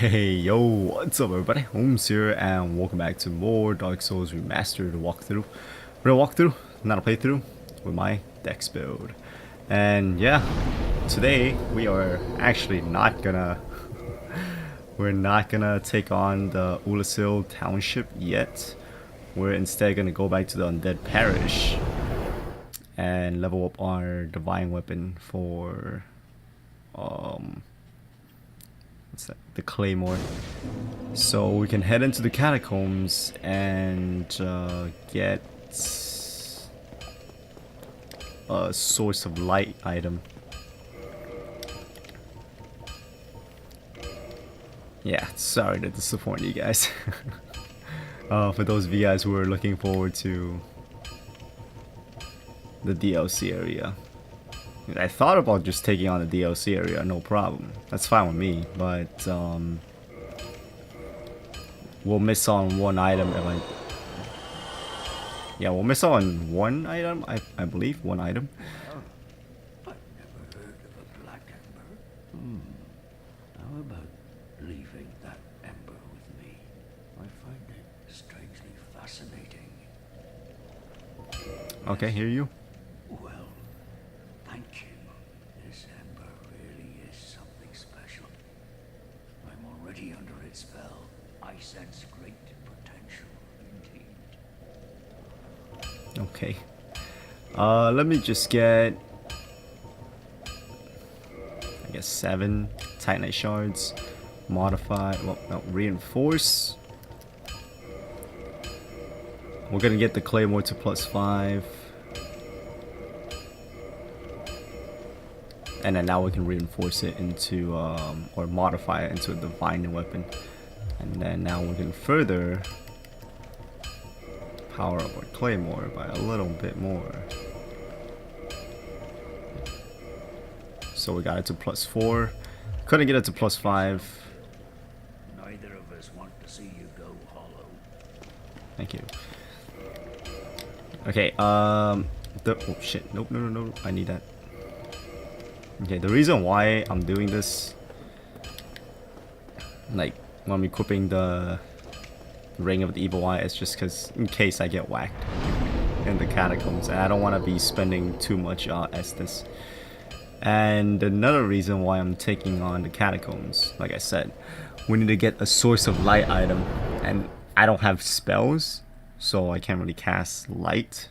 Hey yo, what's up everybody? Holmes here and welcome back to more Dark Souls Remastered walkthrough. We're gonna walk through, not a playthrough, with my Dex build. And yeah, today we are actually not gonna we're not gonna take on the Ulasil township yet. We're instead gonna go back to the Undead Parish and level up our divine weapon for what's that? The Claymore. So we can head into the Catacombs and get a source of light item. Yeah, sorry to disappoint you guys. For those of you guys who are looking forward to the DLC area. I thought about just taking on the DLC area, no problem. That's fine with me, but we'll miss on one item if I... Yeah, we'll miss on one item, I believe, one item. I've never heard of a black ember. How about leaving that ember with me? I find it strangely fascinating. Okay, hear you. Well, thank you. This ember really is something special. I'm already under its spell. I sense great potential indeed. Okay. Let me just get... I guess 7 Titanite shards. Modify... Well, no, reinforce. We're gonna get the Claymore to +5. And then now we can reinforce it into, or modify it into a divine weapon. And then now we can further power up our Claymore by a little bit more. So we got it to +4. Couldn't get it to +5. Neither of us want to see you go hollow. Thank you. Okay, oh shit, nope, no, I need that. Okay, the reason why I'm doing this, like when I'm equipping the Ring of the Evil Eye, is just because in case I get whacked in the Catacombs, and I don't want to be spending too much Estus. And another reason why I'm taking on the Catacombs, like I said, we need to get a source of light item, and I don't have spells, so I can't really cast light.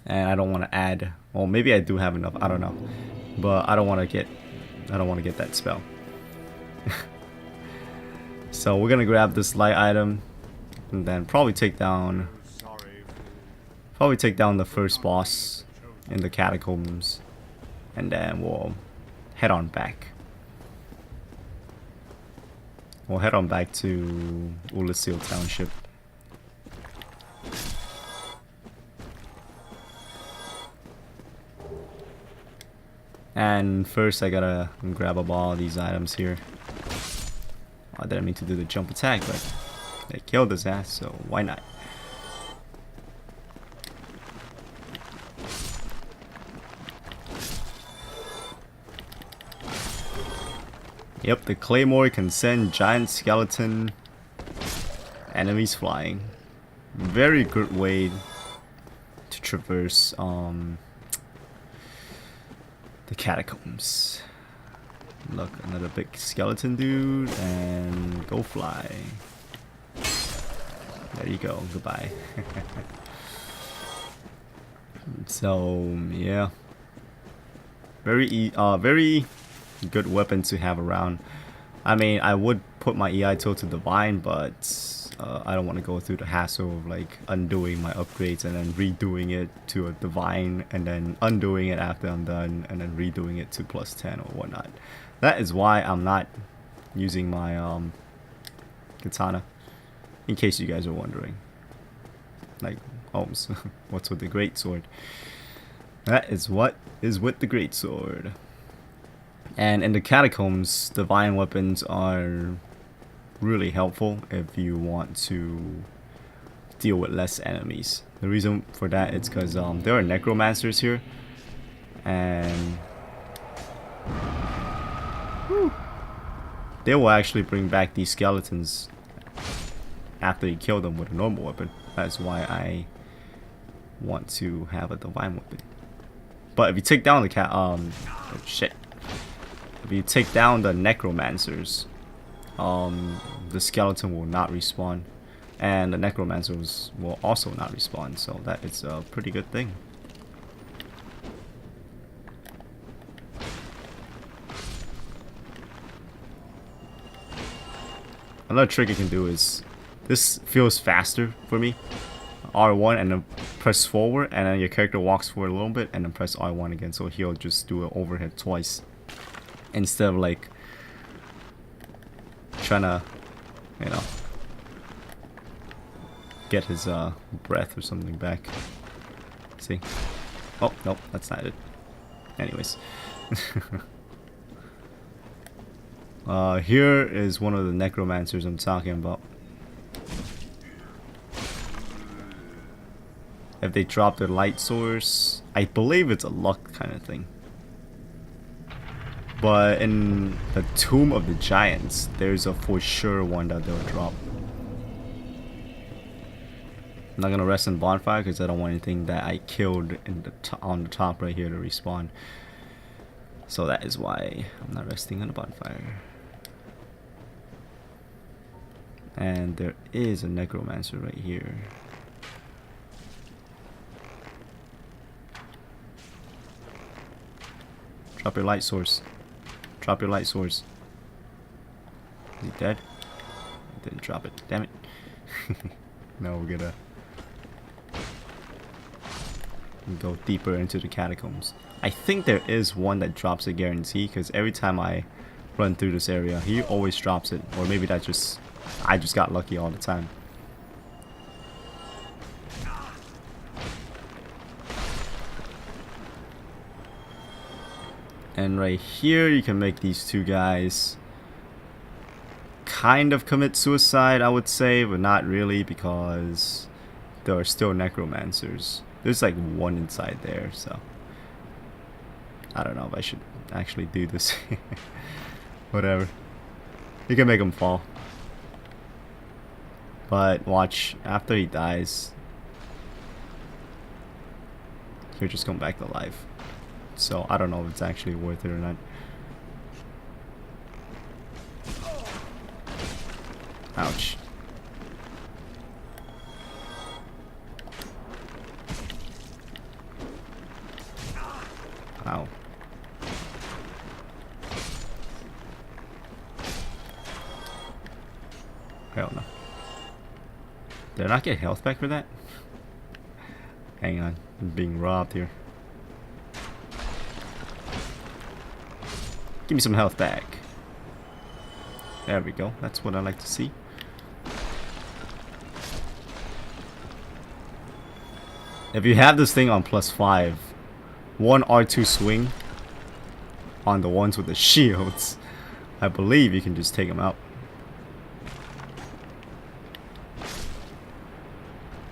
And I don't want to add, well, maybe I do have enough, I don't know, but I don't want to get that spell. So we're gonna grab this light item and then probably take down the first boss in the Catacombs, and then we'll head on back. We'll head on back to Ulasil Township. And first I gotta grab up all these items here. I didn't mean to do the jump attack, but they killed his ass, so why not? Yep, the Claymore can send giant skeleton enemies flying. Very good way to traverse the Catacombs. Look, another big skeleton dude, and go fly. There you go, goodbye. So yeah, very good weapon to have around. I mean, I would put my EI tool to divine, but I don't want to go through the hassle of like undoing my upgrades and then redoing it to a divine and then undoing it after I'm done and then redoing it to +10 or whatnot. That is why I'm not using my katana, in case you guys are wondering. Like, Holmes, what's with the greatsword? That is what is with the greatsword. And in the Catacombs, divine weapons are really helpful if you want to deal with less enemies. The reason for that is because there are necromancers here, and they will actually bring back these skeletons after you kill them with a normal weapon. That's why I want to have a divine weapon. But if you take down the oh shit. If you take down the necromancers, the skeleton will not respawn, and the necromancers will also not respawn. So that is a pretty good thing. Another trick you can do is, this feels faster for me. R1 and then press forward, and then your character walks forward a little bit, and then press R1 again, so he'll just do an overhead twice instead of like trying to, you know, get his breath or something back. See? Oh nope, that's not it. Anyways. Here is one of the necromancers I'm talking about. If they drop their light source, I believe it's a luck kind of thing. But in the Tomb of the Giants, there's a for sure one that they'll drop. I'm not gonna rest in Bonfire because I don't want anything that I killed in the on the top right here to respawn. So that is why I'm not resting on the Bonfire. And there is a necromancer right here. Drop your light source. Drop your light source. Is he dead? I didn't drop it. Damn it. Now we're gonna go deeper into the catacombs. I think there is one that drops a guarantee, because every time I run through this area, he always drops it. Or maybe that just, I just got lucky all the time. And right here, you can make these two guys kind of commit suicide, I would say, but not really, because there are still necromancers. There's like one inside there, so I don't know if I should actually do this. Whatever. You can make him fall. But watch, after he dies, he'll just come back to life. So I don't know if it's actually worth it or not. Ouch. Ow. Hell no. Did I not get health back for that? Hang on, I'm being robbed here. Give me some health back. There we go. That's what I like to see. If you have this thing on +5, one R2 swing on the ones with the shields, I believe you can just take them out.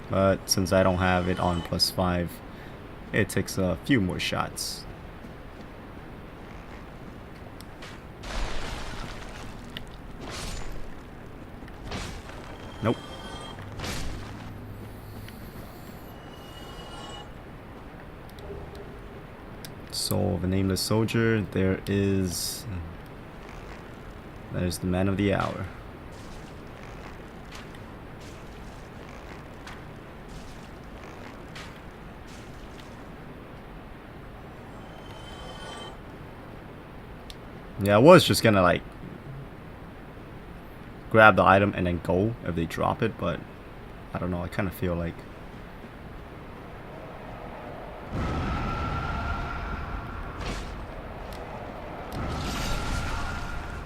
But since I don't have it on +5, it takes a few more shots. Nope. Soul of a Nameless Soldier. There's the man of the hour. Yeah, I was just gonna like grab the item and then go if they drop it, but I don't know, I kind of feel like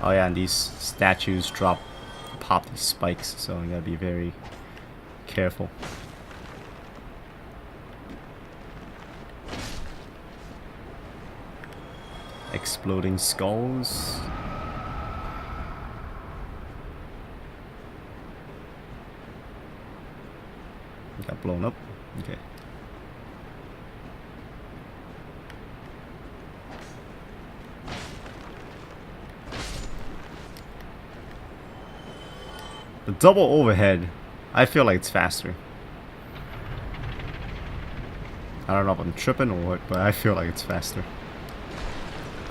oh yeah, and these statues pop these spikes, so you gotta be very careful. Exploding skulls. Got blown up. Okay. The double overhead, I feel like it's faster. I don't know if I'm tripping or what, but I feel like it's faster.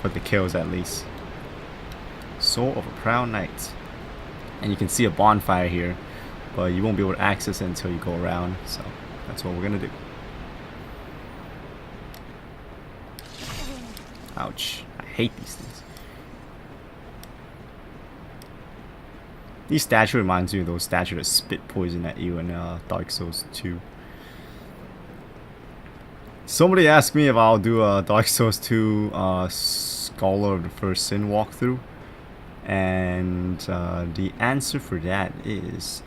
But the kills at least. Soul of a Proud Knight. And you can see a bonfire here, but you won't be able to access it until you go around. So that's what we're gonna do. Ouch. I hate these things. These statues reminds me of those statues that spit poison at you in Dark Souls 2. Somebody asked me if I'll do a Dark Souls 2 Scholar of the First Sin walkthrough. And the answer for that is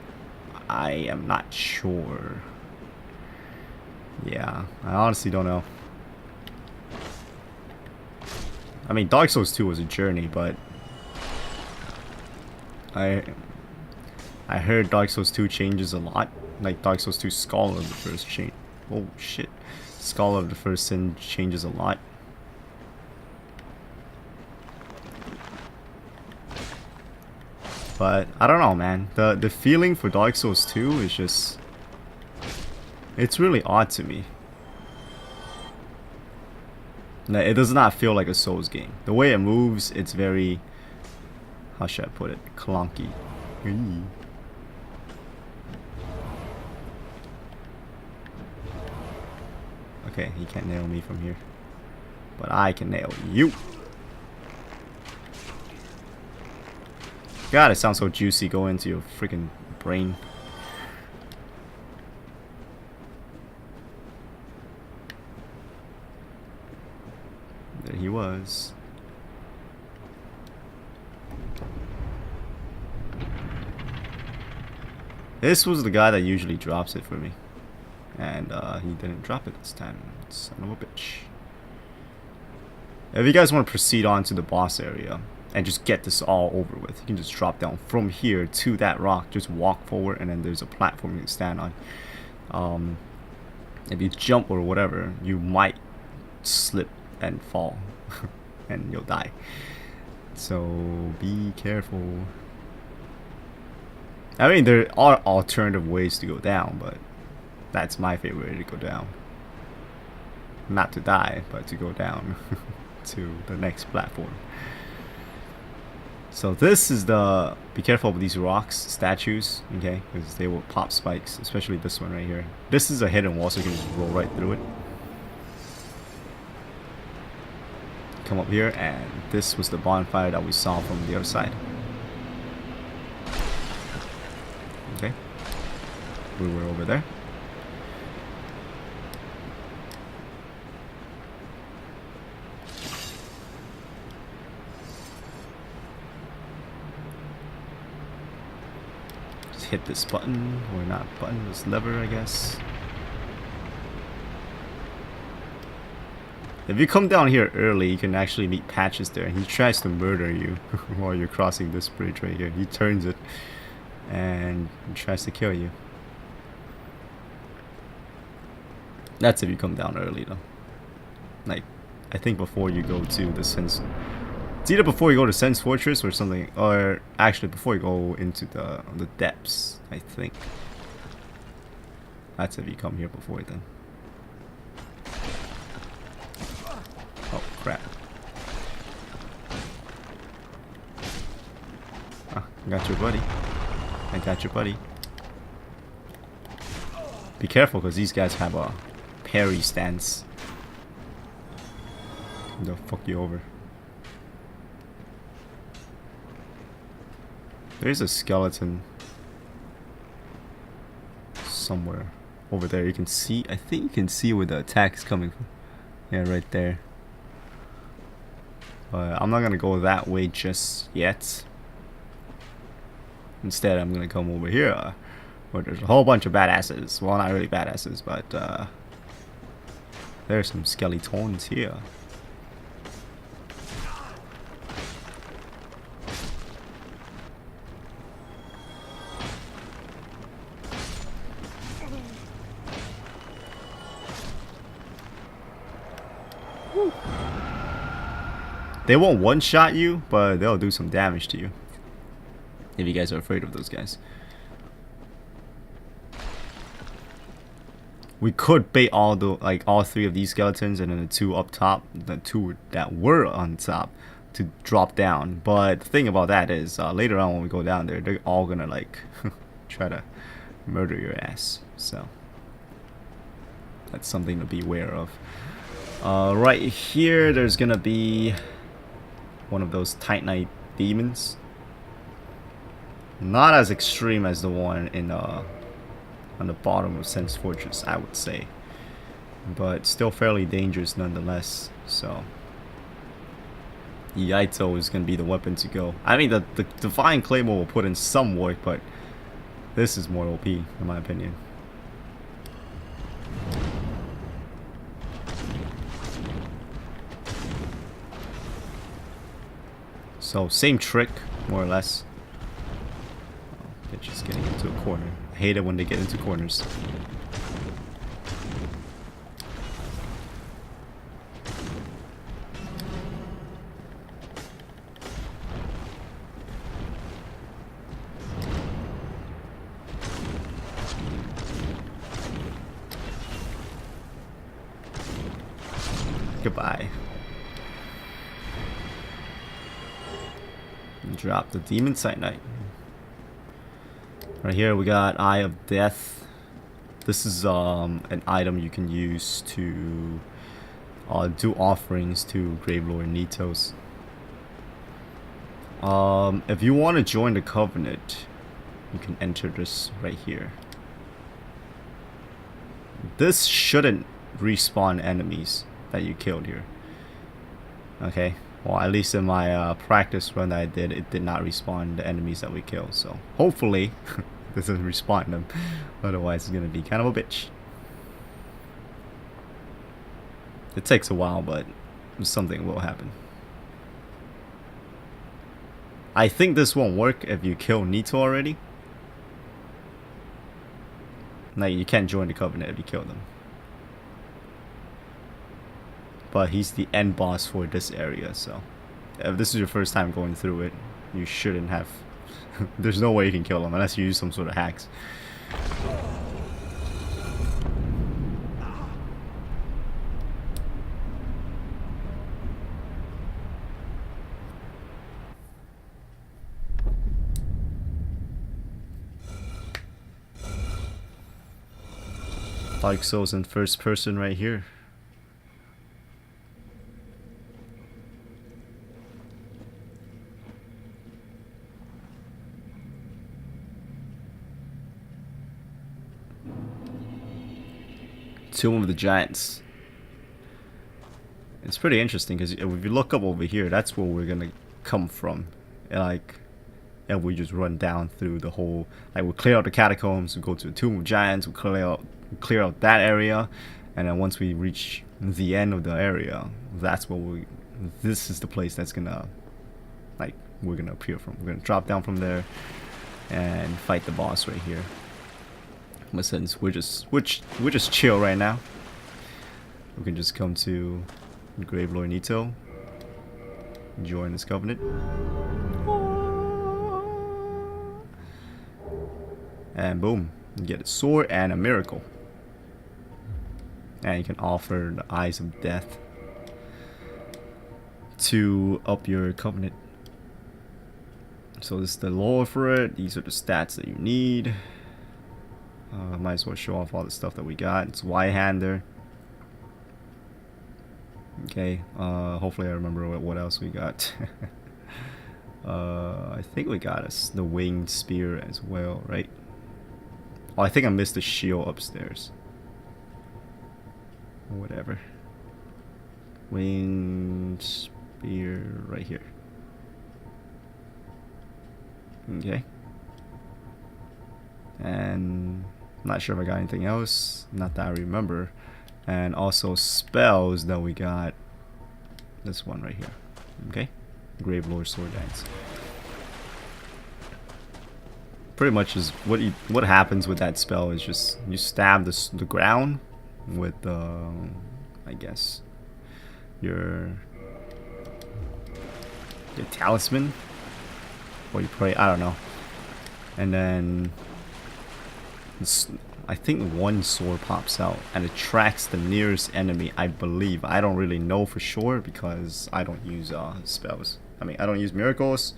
I am not sure. Yeah, I honestly don't know. I mean, Dark Souls 2 was a journey, but I heard Dark Souls 2 changes a lot. Like Dark Souls 2 Scholar of the First change. Oh shit. Scholar of the First Sin changes a lot. But I don't know, man. The feeling for Dark Souls 2 is just, it's really odd to me. Like, it does not feel like a Souls game. The way it moves, it's very, how should I put it, clunky. Okay, he can't nail me from here, but I can nail you. God, it sounds so juicy. Go into your freaking brain. There he was. This was the guy that usually drops it for me. And he didn't drop it this time. Son of a bitch. If you guys want to proceed on to the boss area and just get this all over with, you can just drop down from here to that rock. Just walk forward and then there's a platform you can stand on. If you jump or whatever, you might slip and fall and you'll die. So be careful. I mean, there are alternative ways to go down, but that's my favorite way to go down. Not to die, but to go down to the next platform. So this is the, be careful with these rocks, statues, okay, because they will pop spikes, especially this one right here. This is a hidden wall, so you can just roll right through it. Come up here, and this was the bonfire that we saw from the other side. Okay, we were over there. Just hit this button, or not button, this lever, I guess. If you come down here early, you can actually meet Patches there. He tries to murder you while you're crossing this bridge right here. He turns it and he tries to kill you. That's if you come down early though. Like, I think before you go to the Sense, it's either before you go to Sense Fortress or something, or actually before you go into the depths, I think. That's if you come here before then. Oh crap. Ah, I got your buddy. I got your buddy. Be careful, because these guys have a parry stance. They'll fuck you over. There's a skeleton somewhere over there. You can see, I think you can see where the attack is coming from. Yeah, right there. But I'm not gonna go that way just yet. Instead, I'm gonna come over here, where there's a whole bunch of badasses. Well, not really badasses, but there's some skeletons here. Woo. They won't one-shot you, but they'll do some damage to you. If you guys are afraid of those guys. We could bait all three of these skeletons and then the two up top, the two that were on top, to drop down. But the thing about that is, later on when we go down there, they're all gonna like try to murder your ass. So that's something to be aware of. Right here, there's gonna be one of those Titanite demons. Not as extreme as the one in on the bottom of Sen's Fortress, I would say, but still fairly dangerous nonetheless. So Yaito is gonna be the weapon to go. I mean, the Divine Claymore will put in some work, but this is more OP in my opinion. So same trick, more or less. Oh, they're just getting into a corner. I hate it when they get into corners. Goodbye. Drop the Demon Titanite. Right here we got Eye of Death. This is an item you can use to do offerings to Gravelord Nitos. If you want to join the Covenant, you can enter this right here. This shouldn't respawn enemies that you killed here. Okay, well, at least in my practice run that I did, it did not respawn the enemies that we killed. So hopefully this doesn't respawn them. Otherwise it's gonna be kind of a bitch. It takes a while, but something will happen. I think this won't work if you kill Nito already. Like, you can't join the Covenant if you kill them. But he's the end boss for this area, so if this is your first time going through it, you shouldn't have. There's no way you can kill him unless you use some sort of hacks. Dark Souls in first person right here. Tomb of the Giants. It's pretty interesting because if you look up over here, that's where we're gonna come from. And we just run down through the whole. Like, we'll clear out the catacombs, we go to the Tomb of Giants, we clear out that area, and then once we reach the end of the area, that's where this is the place that's gonna, like, we're gonna appear from. We're gonna drop down from there and fight the boss right here. But since we're just chill right now, we can just come to Gravelord Nito, join this Covenant, and boom, you get a sword and a miracle. And you can offer the Eyes of Death to up your Covenant. So this is the lore for it. These are the stats that you need. Might as well show off all the stuff that we got. It's Y-hander. Okay, hopefully I remember what else we got. I think we got the winged spear as well, right? Oh, I think I missed the shield upstairs. Whatever. Winged spear right here. Okay. And I'm not sure if I got anything else. Not that I remember. And also spells that we got. This one right here. Okay. Gravelord Sword Dance. Pretty much is what happens with that spell is just you stab the ground with I guess your talisman, or you pray, I don't know, and then I think one sword pops out and it tracks the nearest enemy, I believe. I don't really know for sure because I don't use spells. I mean, I don't use miracles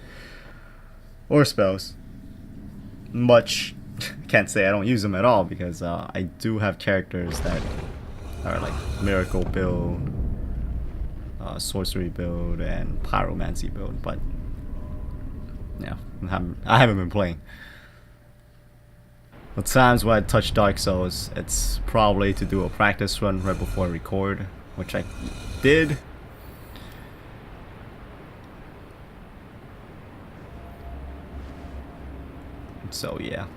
or spells much. Can't say I don't use them at all because I do have characters that are like miracle build, sorcery build, and pyromancy build, but yeah, I haven't been playing. The times when I touch Dark Souls, it's probably to do a practice run right before I record, which I did. So yeah.